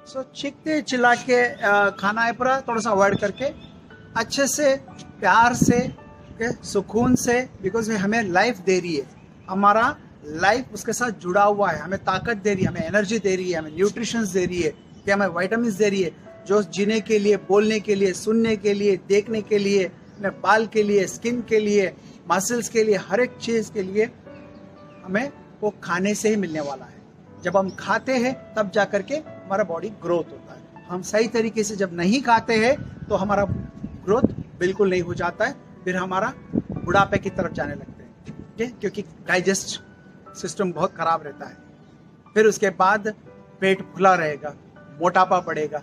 सो चीखते चिल्ला के खाना है पूरा थोड़ा सा अवॉइड करके अच्छे से प्यार से सुकून से, बिकॉज हमें लाइफ दे रही है, हमारा लाइफ उसके साथ जुड़ा हुआ है, हमें ताकत दे रही है, हमें एनर्जी दे रही है, हमें न्यूट्रिशंस दे रही है, कि हमें वाइटामिन दे रही है, जो जीने के लिए, बोलने के लिए, सुनने के लिए, देखने के लिए, हमें बाल के लिए, स्किन के लिए, मसल्स के लिए, हर एक चीज़ के लिए हमें वो खाने से ही मिलने वाला है। जब हम खाते हैं तब जा करके हमारा बॉडी ग्रोथ होता है। हम सही तरीके से जब नहीं खाते हैं तो हमारा ग्रोथ बिल्कुल नहीं हो जाता है, फिर हमारा बुढ़ापे की तरफ जाने लगते हैं, ठीक है, क्योंकि डाइजेस्ट सिस्टम बहुत खराब रहता है। फिर उसके बाद पेट फुला रहेगा, मोटापा बढ़ेगा,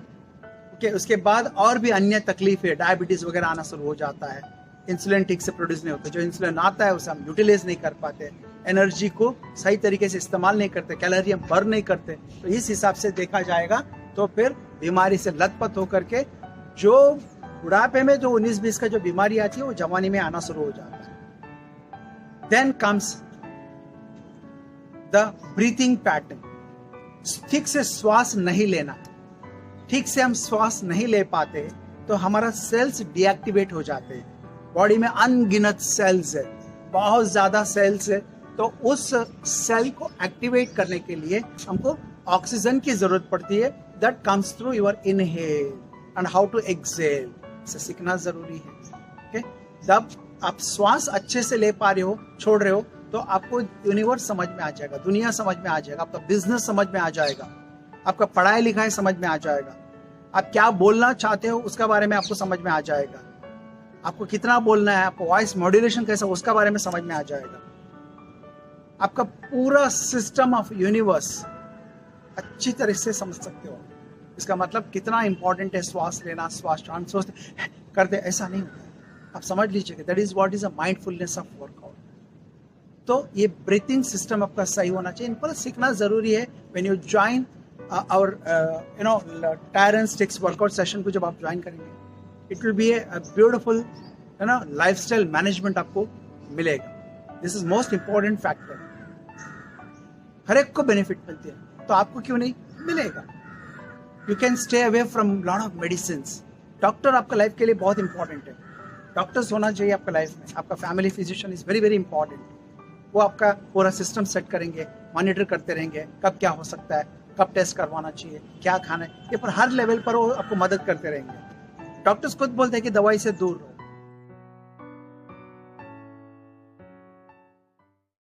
ओके, उसके बाद और भी अन्य तकलीफें, डायबिटीज वगैरह आना शुरू हो जाता है, इंसुलिन ठीक से प्रोड्यूस नहीं होता, जो इंसुलिन आता है उसे हम यूटिलाइज नहीं कर पाते, एनर्जी को सही तरीके से इस्तेमाल नहीं करते, कैलोरी हम बर्न नहीं करते। तो इस हिसाब से देखा जाएगा तो फिर बीमारी से लथपथ होकर के जो बुढ़ापे में जो 19-20 का जो बीमारी आती है वो जवानी में आना शुरू हो जाता है। Then comes the breathing pattern. ठीक से श्वास नहीं लेना, ठीक से हम श्वास नहीं ले पाते तो हमारा सेल्स डीएक्टिवेट हो जाते हैं। बॉडी में अनगिनत सेल्स है, बहुत ज्यादा सेल्स है, तो उस सेल को एक्टिवेट करने के लिए हमको ऑक्सीजन की जरूरत पड़ती है, that comes through your inhale and how to exhale. इसे सीखना जरूरी है, ओके। जब आप श्वास अच्छे से ले पा रहे हो, छोड़ रहे हो, तो आपको यूनिवर्स समझ में आ जाएगा, दुनिया समझ में आ जाएगा, आपका बिजनेस समझ में आ जाएगा, आपका पढ़ाई लिखाई समझ में आ जाएगा, आप क्या बोलना चाहते हो उसका बारे में आपको समझ में आ जाएगा, आपको कितना बोलना है, आपको वॉइस मॉड्यूलेशन कैसा उसका बारे में समझ में आ जाएगा। आपका पूरा सिस्टम ऑफ यूनिवर्स अच्छी तरह से समझ सकते हो। इसका मतलब कितना इंपॉर्टेंट है श्वास लेना, श्वास ट्रांसफर करते, ऐसा नहीं होता। आप समझ लीजिए that is what is a mindfulness of workout. तो ये ब्रीथिंग सिस्टम आपका सही होना चाहिए, इन पर सीखना जरूरी है। When you join our tyre and sticks workout session को जब आप ज्वाइन करेंगे, it will be a beautiful lifestyle management आपको मिलेगा। This is most important factor. हर एक को बेनिफिट मिलती है, तो आपको क्यों नहीं मिलेगा। You can stay away from lot of medicine. Doctor आपका लाइफ के लिए बहुत इंपॉर्टेंट है, डॉक्टर्स होना चाहिए आपका लाइफ में। आपका family physician is very very important. वो आपका पूरा सिस्टम सेट करेंगे, मॉनिटर करते रहेंगे, कब क्या हो सकता है, कब टेस्ट करवाना चाहिए, क्या खाना है, ये पर हर लेवल पर वो आपको मदद करते रहेंगे। डॉक्टर्स खुद बोलते हैं कि दवाई से दूर रहो,